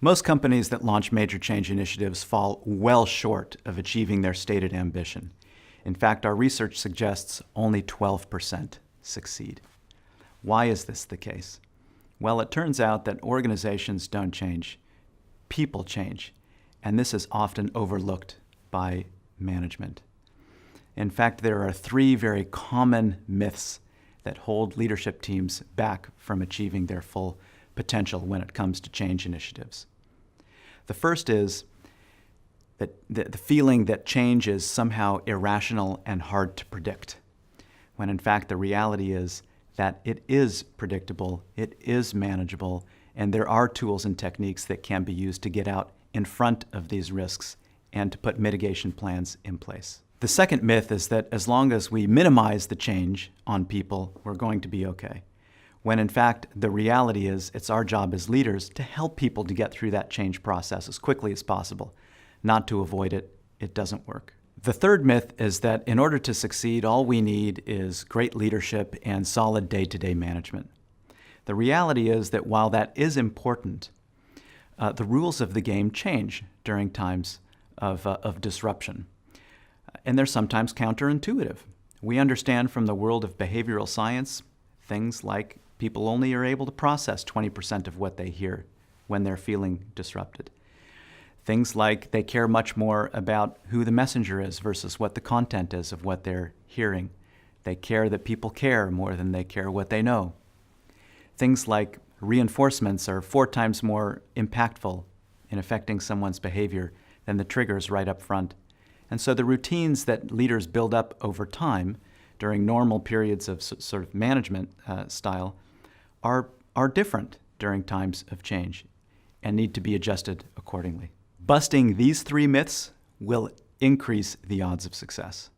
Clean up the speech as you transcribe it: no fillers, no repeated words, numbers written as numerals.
Most companies that launch major change initiatives fall well short of achieving their stated ambition. In fact, our research suggests only 12% succeed. Why is this the case? Well, it turns out that organizations don't change, people change, and this is often overlooked by management. In fact, there are three very common myths that hold leadership teams back from achieving their full potential when it comes to change initiatives. The first is that the feeling that change is somehow irrational and hard to predict, when in fact the reality is that it is predictable, it is manageable, and there are tools and techniques that can be used to get out in front of these risks and to put mitigation plans in place. The second myth is that as long as we minimize the change on people, we're going to be okay. When in fact, the reality is it's our job as leaders to help people to get through that change process as quickly as possible, not to avoid it. It doesn't work. The third myth is that in order to succeed, all we need is great leadership and solid day-to-day management. The reality is that while that is important, the rules of the game change during times of disruption. And they're sometimes counterintuitive. We understand from the world of behavioral science things like people only are able to process 20% of what they hear when they're feeling disrupted. Things like they care much more about who the messenger is versus what the content is of what they're hearing. They care that people care more than they care what they know. Things like reinforcements are 4 times more impactful in affecting someone's behavior than the triggers right up front. And so the routines that leaders build up over time during normal periods of sort of management style are different during times of change and need to be adjusted accordingly. Busting these 3 myths will increase the odds of success.